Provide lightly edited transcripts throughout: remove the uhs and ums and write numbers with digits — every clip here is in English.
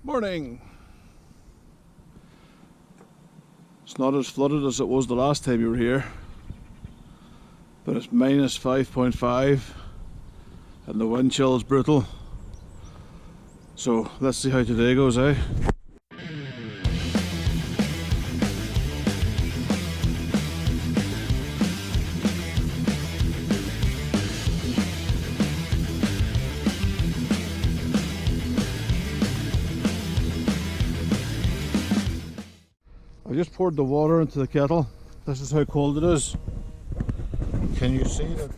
Morning! It's not as flooded as it was the last time you were here, but it's minus 5.5 and the wind chill is brutal. So let's see how today goes, eh? I just poured the water into the kettle. This is how cold it is. Can you see that?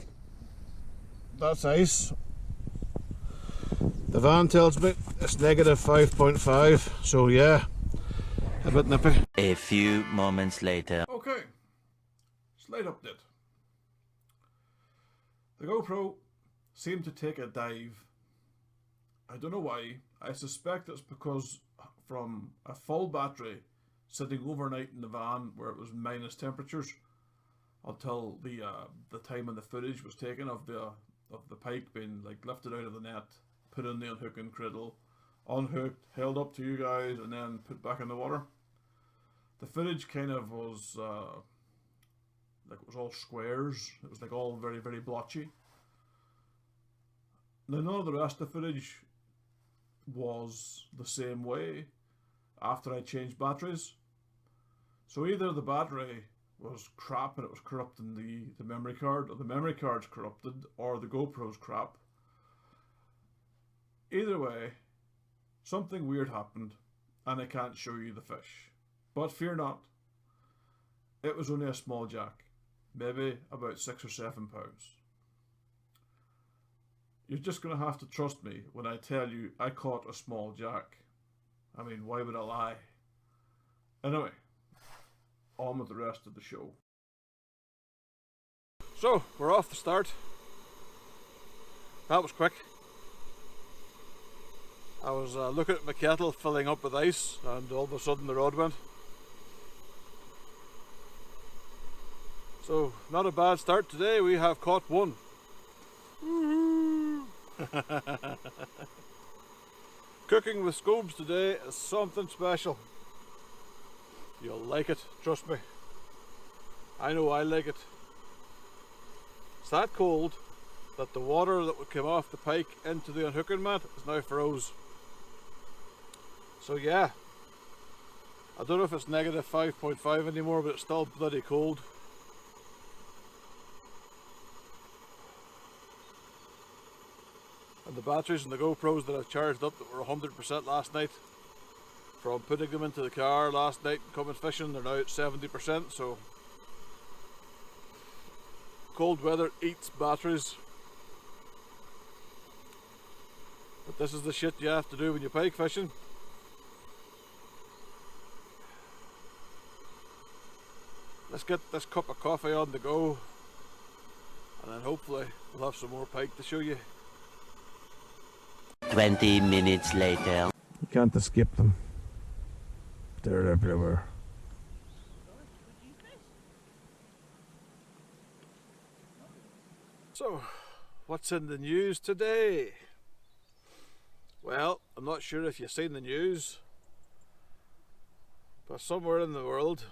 That's ice. The van tells me it's negative 5.5, so yeah, a bit nippy. A few moments later. Okay, slight update. The GoPro seemed to take a dive. I don't know why. I suspect it's because from a full battery sitting overnight in the van where it was minus temperatures until the time when the footage was taken of the pike being like lifted out of the net, put in the unhooking cradle, unhooked, held up to you guys, and then put back in the water. The footage kind of was like it was all squares. It was like all very, very blotchy. Now none of the rest of the footage was the same way after I changed batteries. So either the battery was crap and it was corrupting the memory card, or the memory card's corrupted, or the GoPro's crap. Either way, something weird happened and I can't show you the fish. But fear not, it was only a small jack, maybe about 6 or 7 pounds. You're just going to have to trust me when I tell you I caught a small jack. I mean, why would I lie? Anyway, on with the rest of the show. So, we're off the start. That was quick. I was looking at my kettle filling up with ice, and all of a sudden the rod went. So, not a bad start today. We have caught one. Cooking with Scobes today is something special. You'll like it, trust me. I know I like it. It's that cold that the water that would come off the pike into the unhooking mat is now froze. So yeah, I don't know if it's negative 5.5 anymore, but it's still bloody cold. And the batteries and the GoPros that I've charged up that were 100% last night, from putting them into the car last night and coming fishing, they're now at 70%, so cold weather eats batteries. But this is the shit you have to do when you're pike fishing. Let's get this cup of coffee on the go, and then hopefully we'll have some more pike to show you. 20 minutes later. You can't escape them. They're everywhere. So, what's in the news today? Well, I'm not sure if you've seen the news, but somewhere in the world,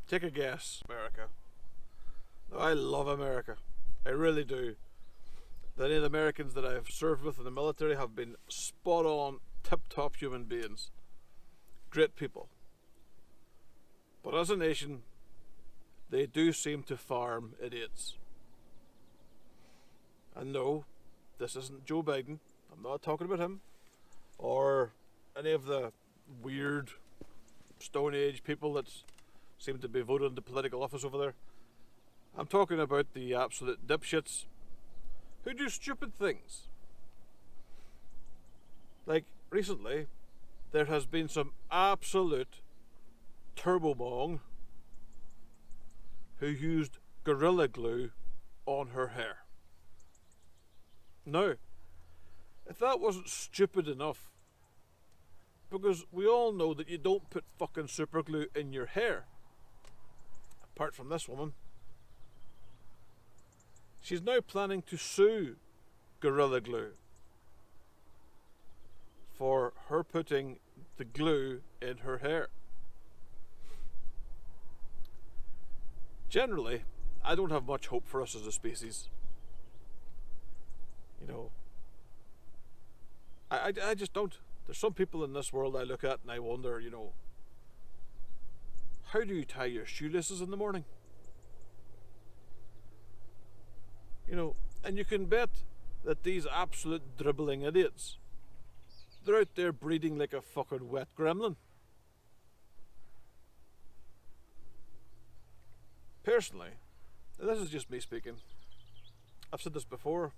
take a guess, America. Now, I love America. I really do. Any of the Americans that I've served with in the military have been spot on, tip-top human beings. Great people. But as a nation, they do seem to farm idiots. And no, this isn't Joe Biden. I'm not talking about him. Or any of the weird Stone Age people that seem to be voting into political office over there. I'm talking about the absolute dipshits who do stupid things. Like recently, there has been some absolute turbo mong who used Gorilla Glue on her hair. Now, if that wasn't stupid enough, because we all know that you don't put fucking super glue in your hair, apart from this woman. She's now planning to sue Gorilla Glue for her putting the glue in her hair. Generally, I don't have much hope for us as a species. You know, I just don't. There's some people in this world I look at and I wonder, you know, how do you tie your shoelaces in the morning? You know, and you can bet that these absolute dribbling idiots, they're out there breeding like a fucking wet gremlin. Personally, and this is just me speaking, I've said this before,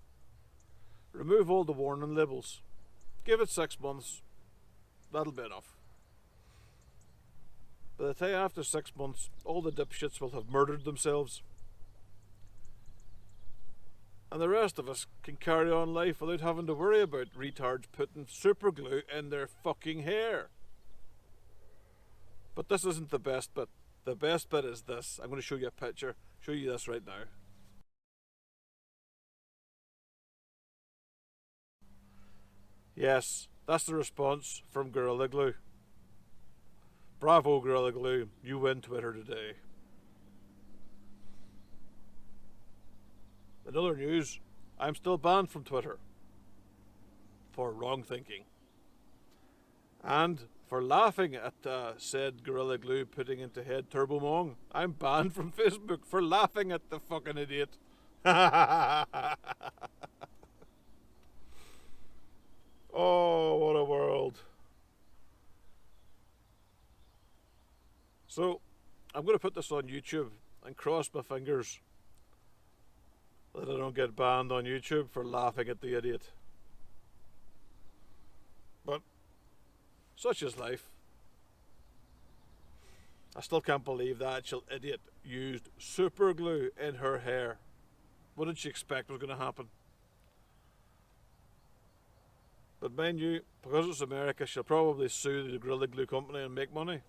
remove all the warning labels. Give it 6 months, that'll be enough. By the time after 6 months, all the dipshits will have murdered themselves. And the rest of us can carry on life without having to worry about retards putting super glue in their fucking hair. But this isn't the best bit. The best bit is this. I'm going to show you a picture. Show you this right now. Yes, that's the response from Gorilla Glue. Bravo, Gorilla Glue. You win Twitter today. In other news, I'm still banned from Twitter for wrong thinking. And for laughing at said Gorilla Glue putting into head Turbo Mong, I'm banned from Facebook for laughing at the fucking idiot. Oh, what a world. So, I'm going to put this on YouTube and cross my fingers that I don't get banned on YouTube for laughing at the idiot. But such is life. I still can't believe that actual idiot used super glue in her hair. What did she expect was going to happen? But mind you, because it's America, she'll probably sue the Gorilla Glue company and make money,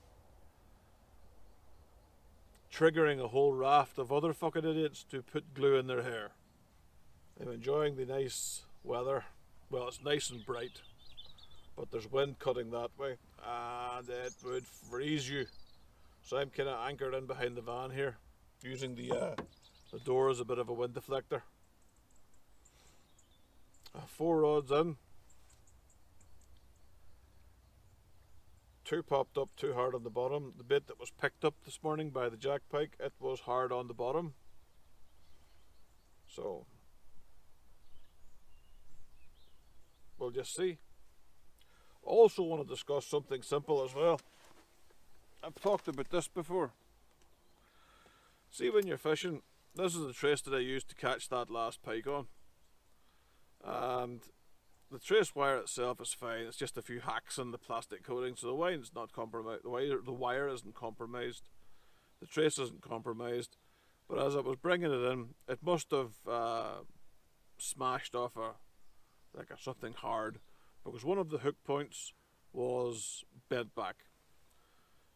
triggering a whole raft of other fucking idiots to put glue in their hair. I'm enjoying the nice weather. Well, it's nice and bright, but there's wind cutting that way, and it would freeze you. So I'm kind of anchored in behind the van here, using the door as a bit of a wind deflector. 4 rods in. 2 popped up too hard on the bottom. The bit that was picked up this morning by the jack pike, it was hard on the bottom. So we'll just see. Also want to discuss something simple as well. I've talked about this before. See, when you're fishing, this is the trace that I used to catch that last pike on. And the trace wire itself is fine. It's just a few hacks in the plastic coating, so the wine's not compromised. The wire isn't compromised. The trace isn't compromised. But as I was bringing it in, it must have smashed off something hard, because one of the hook points was bent back.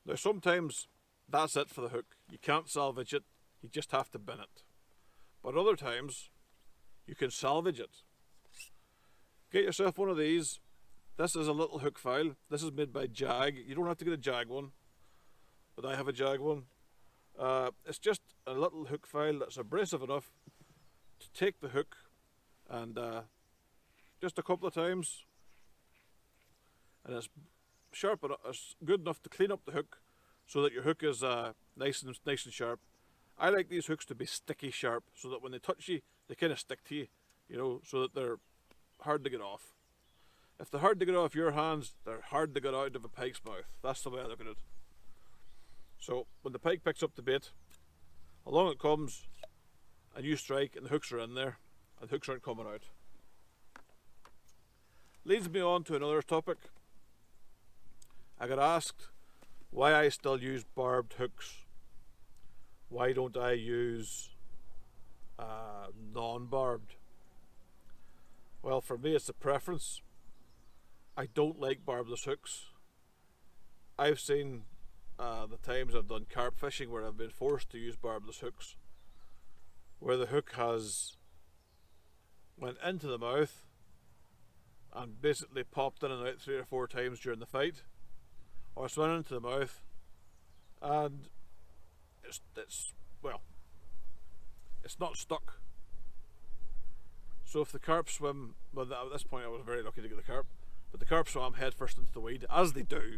Now sometimes that's it for the hook. You can't salvage it. You just have to bin it. But other times you can salvage it. Get yourself one of these. This is a little hook file. This is made by Jag. You don't have to get a Jag one, but I have a Jag one. It's just a little hook file that's abrasive enough to take the hook and just a couple of times, and it's sharp enough, it's good enough to clean up the hook so that your hook is nice and sharp. I like these hooks to be sticky sharp, so that when they touch you, they kind of stick to you, you know, so that they're hard to get off. If they're hard to get off your hands, they're hard to get out of a pike's mouth. That's the way I look at it. So when the pike picks up the bait, along it comes, and you strike, and the hooks are in there, and the hooks aren't coming out. Leads me on to another topic. I got asked why I still use barbed hooks. Why don't I use non-barbed? Well, for me it's a preference. I don't like barbless hooks. I've seen the times I've done carp fishing where I've been forced to use barbless hooks, where the hook has went into the mouth and basically popped in and out 3 or 4 times during the fight, or it's running into the mouth, and it's well, it's not stuck. So if the carp swim, well, at this point I was very lucky to get the carp, but the carp swam head first into the weed, as they do,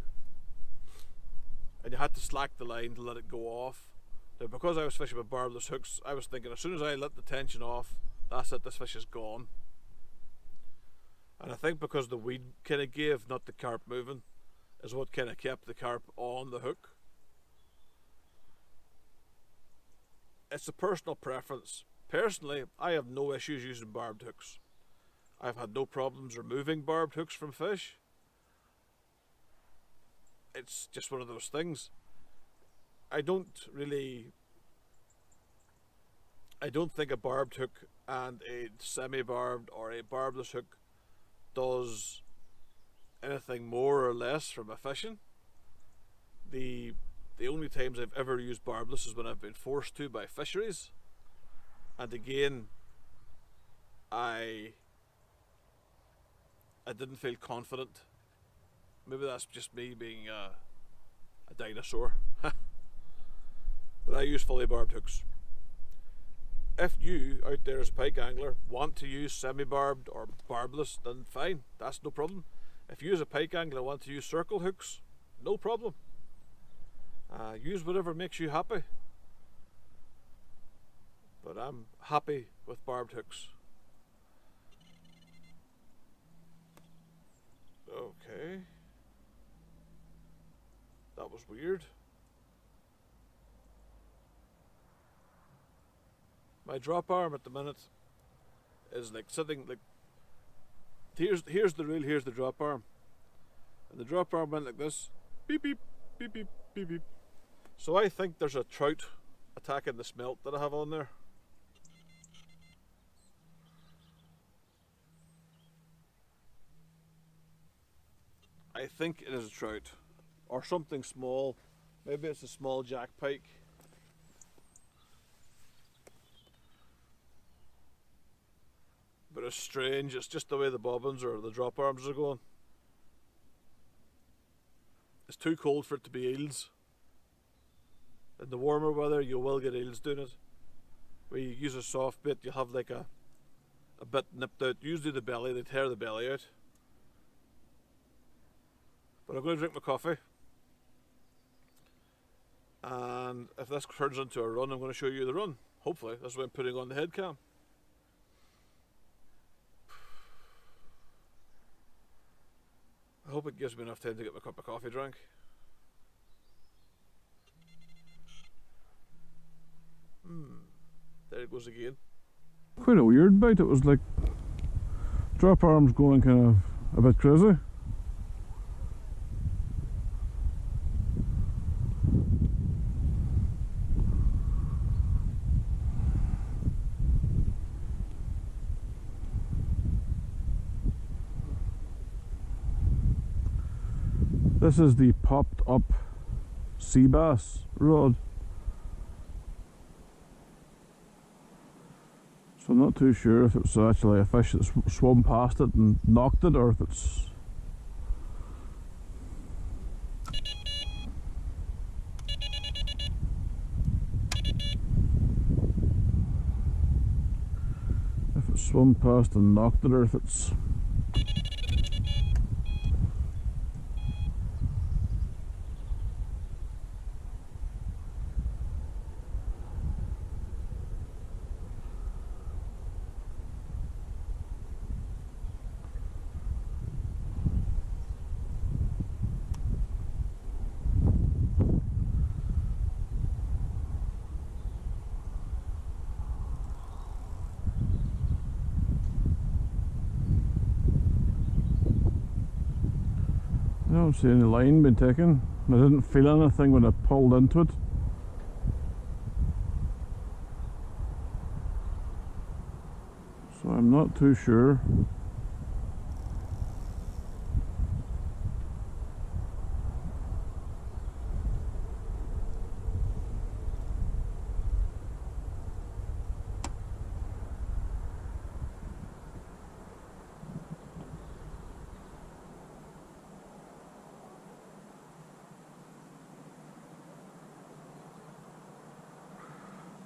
and you had to slack the line to let it go off. Now, because I was fishing with barbless hooks, I was thinking as soon as I let the tension off, that's it, this fish is gone. And I think because the weed kind of gave, not the carp moving, is what kind of kept the carp on the hook. It's a personal preference. Personally, I have no issues using barbed hooks. I've had no problems removing barbed hooks from fish. It's just one of those things. I don't think a barbed hook and a semi-barbed or a barbless hook does anything more or less for my fishing. The only times I've ever used barbless is when I've been forced to by fisheries, and again I didn't feel confident. Maybe that's just me being a dinosaur. But I use fully barbed hooks. If you out there as a pike angler want to use semi-barbed or barbless, then fine, that's no problem. If you as a pike angler want to use circle hooks, no problem. Use whatever makes you happy. But I'm happy with barbed hooks. Okay. That was weird. My drop arm at the minute is like sitting like, here's the reel, here's the drop arm, and the drop arm went like this, beep beep beep beep beep beep. So I think there's a trout attacking the smelt that I have on there. I think it is a trout or something small. Maybe it's a small jack pike. But it's strange, it's just the way the bobbins or the drop arms are going. It's too cold for it to be eels. In the warmer weather you will get eels doing it. Where you use a soft bait, you'll have like a bit nipped out, usually the belly, they tear the belly out. But I'm going to drink my coffee. And if this turns into a run, I'm going to show you the run. Hopefully, that's why I'm putting on the head cam. I hope it gives me enough time to get my cup of coffee drank. There it goes again. Quite a weird bite. It was like drop arms going kind of a bit crazy. This is the popped up sea bass rod. So I'm not too sure if it's actually a fish that's swum past it and knocked it, or if it's... if it swum past and knocked it, or if it's... I don't see any line being taken. I didn't feel anything when I pulled into it. So I'm not too sure.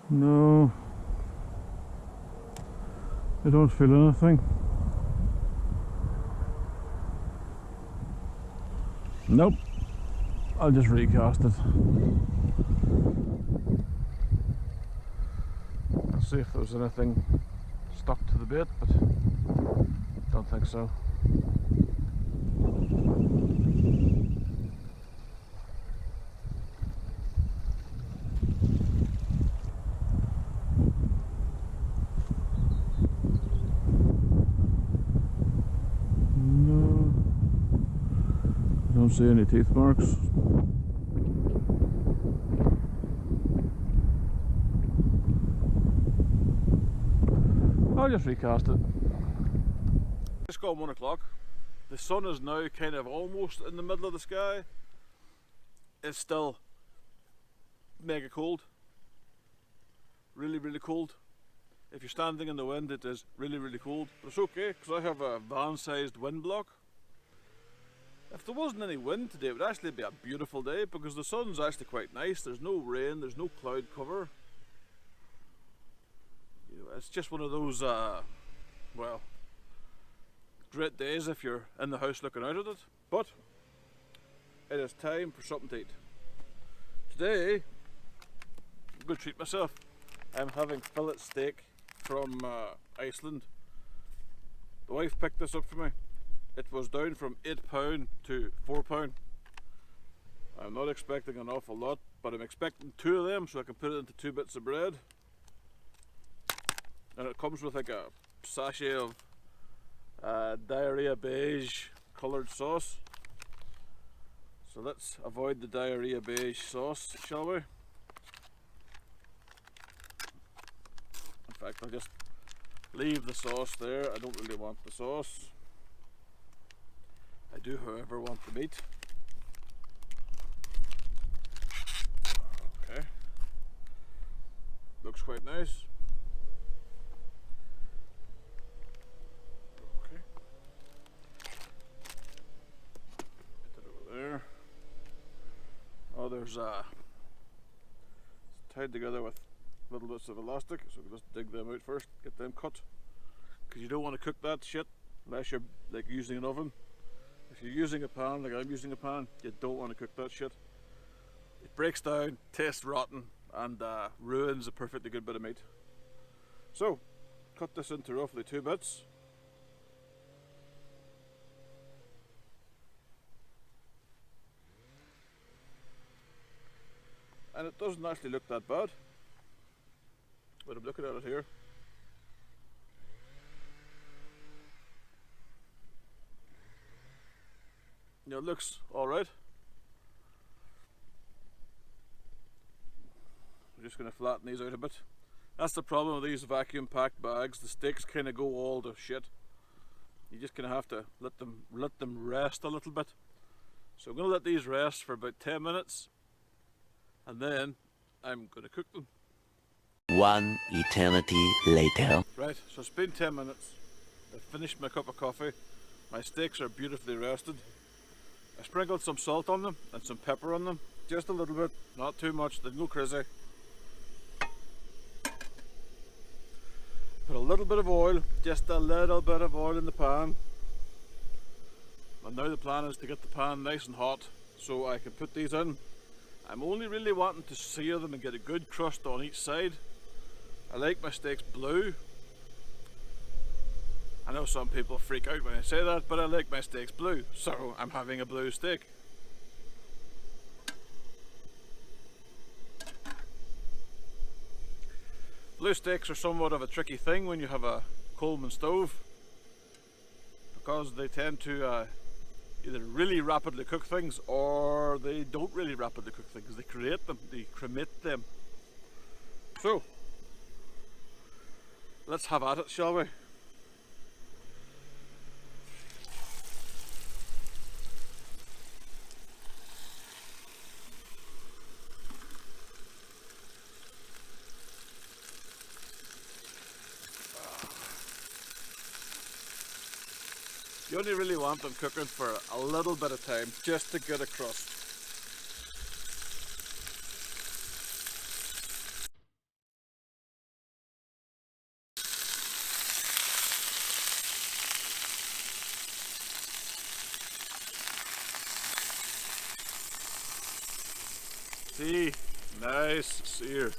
No, I don't feel anything. Nope, I'll just recast it. I'll see if there was anything stuck to the bait, but don't think so. No, I don't see any teeth marks. I'll just recast it. It's gone 1 o'clock. The sun is now kind of almost in the middle of the sky. It's still mega cold. Really, really cold. If you're standing in the wind, it is really, really cold. But it's okay, because I have a van-sized wind block. If there wasn't any wind today, it would actually be a beautiful day, because the sun's actually quite nice. There's no rain, there's no cloud cover. You know, it's just one of those, well, great days if you're in the house looking out at it. But it is time for something to eat. Today, I'm going to treat myself. I'm having fillet steak from Iceland. The wife picked this up for me. It was down from £8 to £4. I'm not expecting an awful lot, but I'm expecting 2 of them so I can put it into 2 bits of bread. And it comes with like a sachet of diarrhea beige coloured sauce. So let's avoid the diarrhea beige sauce, shall we? In fact, I'll just leave the sauce there. I don't really want the sauce. I do, however, want the meat. Okay. Looks quite nice. Okay. Put that over there. Oh, there's it's tied together with little bits of elastic, so we'll just dig them out first, get them cut. Because you don't want to cook that shit unless you're like using an oven. If you're using a pan, like I'm using a pan, you don't want to cook that shit. It breaks down, tastes rotten, and ruins a perfectly good bit of meat. So, cut this into roughly 2 bits. And it doesn't actually look that bad. But I'm looking at it here. You know, it looks alright. I'm just going to flatten these out a bit. That's the problem with these vacuum packed bags. The steaks kind of go all to shit. You just kind of have to let them rest a little bit. So I'm going to let these rest for about 10 minutes. And then I'm going to cook them. 1 eternity later. Right, so it's been 10 minutes. I've finished my cup of coffee. My steaks are beautifully rested. I sprinkled some salt on them and some pepper on them. Just a little bit, not too much, they go crazy. Put a little bit of oil, just a little bit of oil in the pan. And now the plan is to get the pan nice and hot so I can put these in. I'm only really wanting to sear them and get a good crust on each side. I like my steaks blue. I know some people freak out when I say that, but I like my steaks blue, so I'm having a blue steak. Blue steaks are somewhat of a tricky thing when you have a Coleman stove, because they tend to either really rapidly cook things or they don't really rapidly cook things. They create them, they cremate them. So, let's have at it, shall we? You only really want them cooking for a little bit of time, just to get a crust. See, nice sear.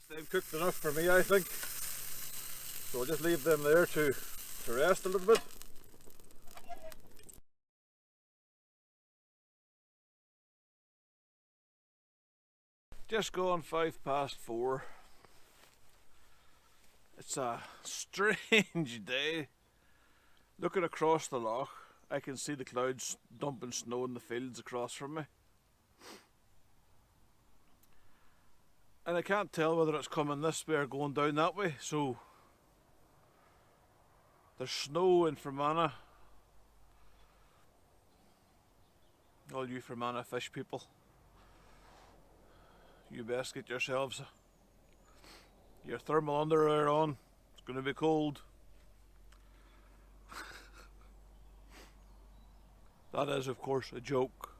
They've cooked enough for me, I think. So I'll just leave them there to rest a little bit. Just gone 4:05. It's a strange day. Looking across the loch, I can see the clouds dumping snow in the fields across from me. And I can't tell whether it's coming this way or going down that way, so there's snow in Fermanagh. All you Fermanagh fish people, you best get yourselves your thermal underwear on. It's going to be cold. That is, of course, a joke.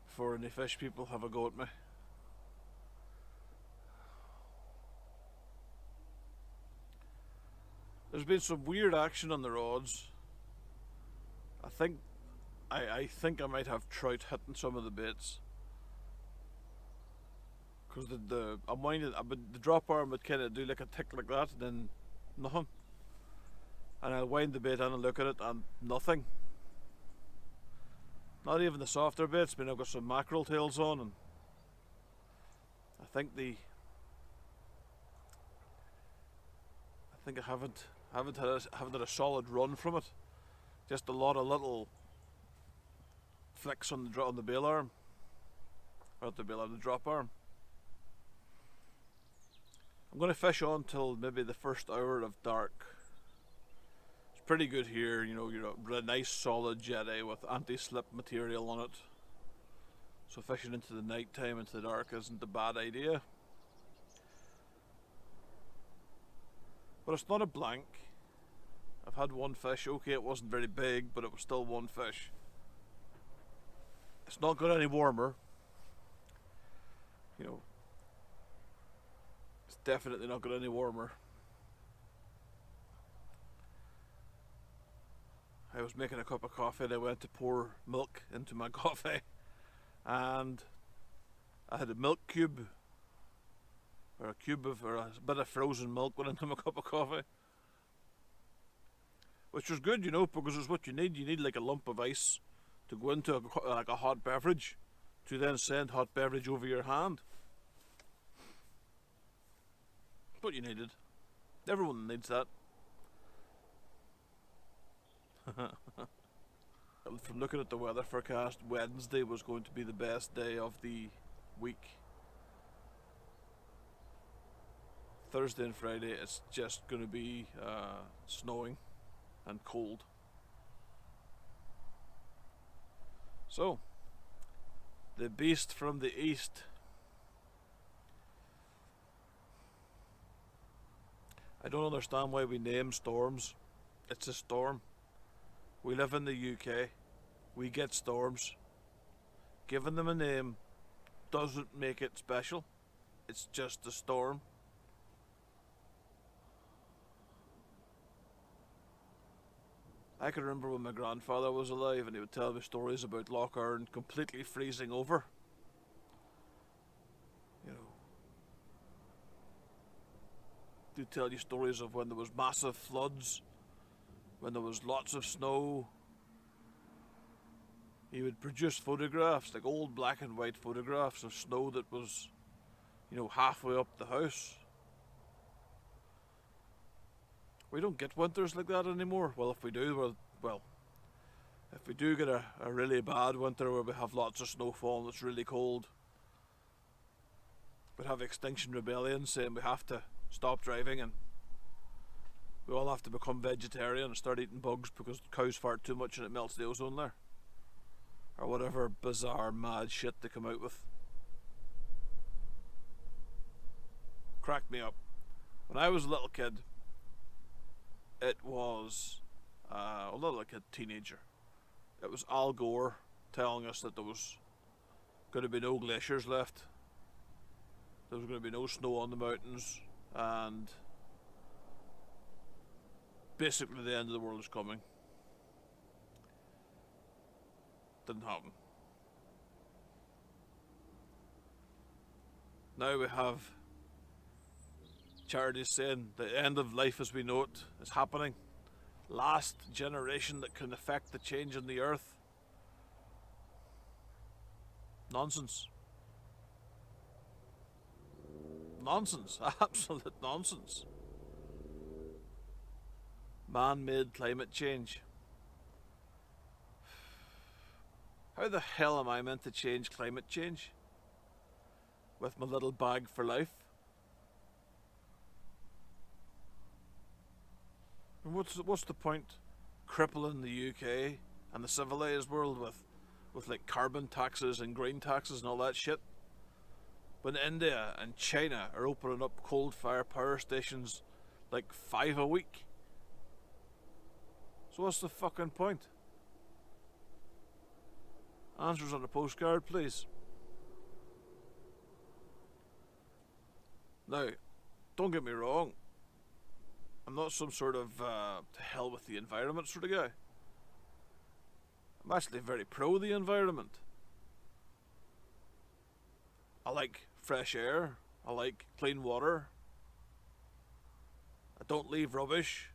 Before any fish people have a go at me. There's been some weird action on the rods. I think I might have trout hitting some of the baits. Because I'm winding, the drop arm would kind of do like a tick like that, and then nothing. And I'll wind the bait in and look at it, and nothing. Not even the softer baits. I mean, I've got some mackerel tails on, and I think I haven't had a solid run from it. Just a lot of little flicks on the bail arm, or not the bail arm, the drop arm. I'm going to fish on till maybe the first hour of dark. It's pretty good here, you know, you're a nice solid jetty with anti-slip material on it. So fishing into the night time, into the dark, isn't a bad idea. But it's not a blank. I've had one fish, okay, it wasn't very big, but it was still one fish. It's not got any warmer. You know, it's definitely not got any warmer. I was making a cup of coffee and I went to pour milk into my coffee, and I had a milk cube, or a bit of frozen milk went into my cup of coffee, which was good, you know, because it's what you need. You need like a lump of ice to go into like a hot beverage, to then send hot beverage over your hand. But you needed. Everyone needs that. From looking at the weather forecast, Wednesday was going to be the best day of the week. Thursday and Friday it's just going to be snowing and cold. So, the beast from the east. I don't understand why we name storms. It's a storm. We live in the UK. We get storms. Giving them a name doesn't make it special. It's just a storm. I can remember when my grandfather was alive and he would tell me stories about Lough Erne completely freezing over. You know, he'd tell you stories of when there was massive floods, when there was lots of snow. He would produce photographs, like old black and white photographs of snow that was, you know, halfway up the house. We don't get winters like that anymore. Well, if we do, if we do get a really bad winter where we have lots of snowfall and it's really cold, we'd have Extinction Rebellion saying we have to stop driving and we all have to become vegetarian and start eating bugs because cows fart too much and it melts the ozone layer. Or whatever bizarre mad shit they come out with. Cracked me up. When I was a little kid, it was a little kid, teenager. It was Al Gore telling us that there was going to be no glaciers left. There was going to be no snow on the mountains, and basically the end of the world is coming. Didn't happen. Now we have charities saying the end of life as we know it is happening. Last generation that can affect the change in the earth. Nonsense. Nonsense. Absolute nonsense. Man-made climate change. How the hell am I meant to change climate change? With my little bag for life? And what's the point crippling the UK and the civilized world with like carbon taxes and green taxes and all that shit, when India and China are opening up coal-fired power stations like 5 a week? So what's the fucking point? Answers on a postcard, please. Now, don't get me wrong, I'm not some sort of to hell with the environment sort of guy. I'm actually very pro the environment. I like fresh air, I like clean water, I don't leave rubbish,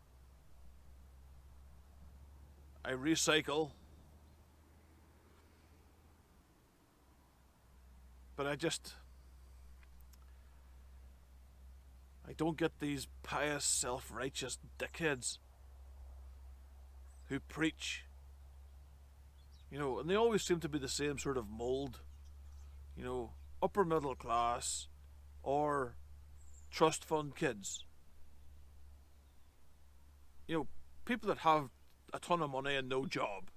I recycle, but I don't get these pious, self-righteous dickheads who preach, you know, and they always seem to be the same sort of mould, you know, upper middle class or trust fund kids. You know, people that have a ton of money and no job.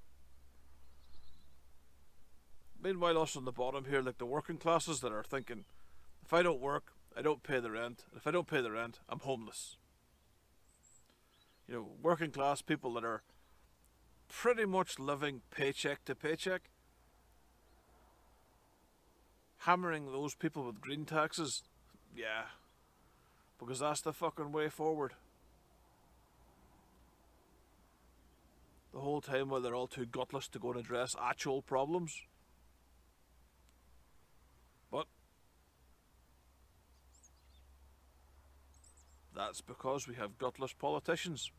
Meanwhile, us on the bottom here, like the working classes that are thinking, if I don't work, I don't pay the rent. If I don't pay the rent, I'm homeless. You know, working class people that are pretty much living paycheck to paycheck. Hammering those people with green taxes, yeah, because that's the fucking way forward. The whole time while they're all too gutless to go and address actual problems. But that's because we have gutless politicians.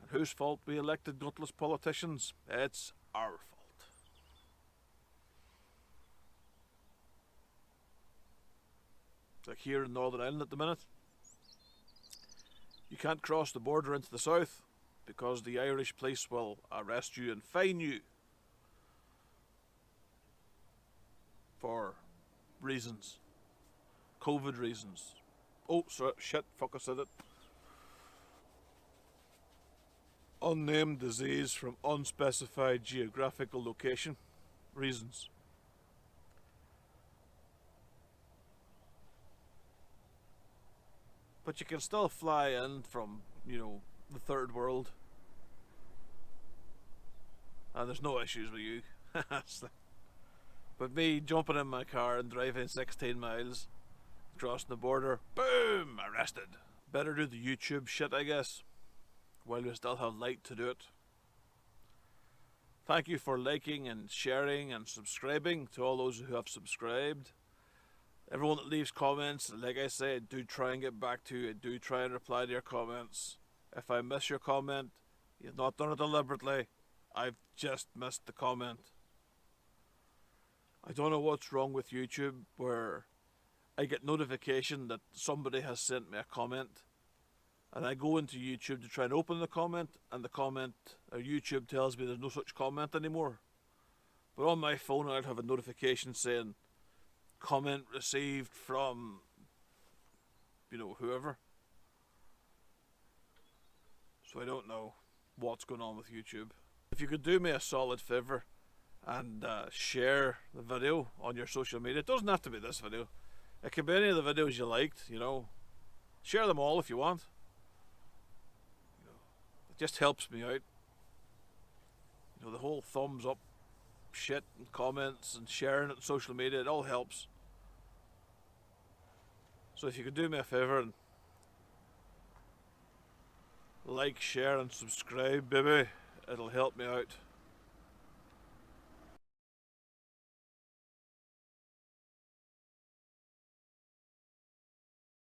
And whose fault we elected gutless politicians? It's our fault. Like here in Northern Ireland at the minute, you can't cross the border into the south because the Irish police will arrest you and fine you for reasons. COVID reasons. Oh, sorry, shit, fuck, I said it. Unnamed disease from unspecified geographical location. Reasons. But you can still fly in from, you know, the third world. And there's no issues with you. But me jumping in my car and driving 16 miles, crossing the border, boom, arrested. Better do the YouTube shit, I guess. while we still have light to do it. Thank you for liking and sharing and subscribing to all those who have subscribed. Everyone that leaves comments, like I say, I do try and get back to you. I do try and reply to your comments. If I miss your comment, you've not done it deliberately. I've just missed the comment. I don't know what's wrong with YouTube where I get notification that somebody has sent me a comment, and I go into YouTube to try and open the comment, and the comment, or YouTube tells me there's no such comment anymore. But on my phone I'd have a notification saying comment received from, you know, whoever. So I don't know what's going on with YouTube. If you could do me a solid favour and share the video on your social media. It doesn't have to be this video. It could be any of the videos you liked, you know. Share them all if you want. You know, it just helps me out. You know, the whole thumbs up shit and comments and sharing it on social media, it all helps. So if you could do me a favour and like, share and subscribe, baby, it'll help me out.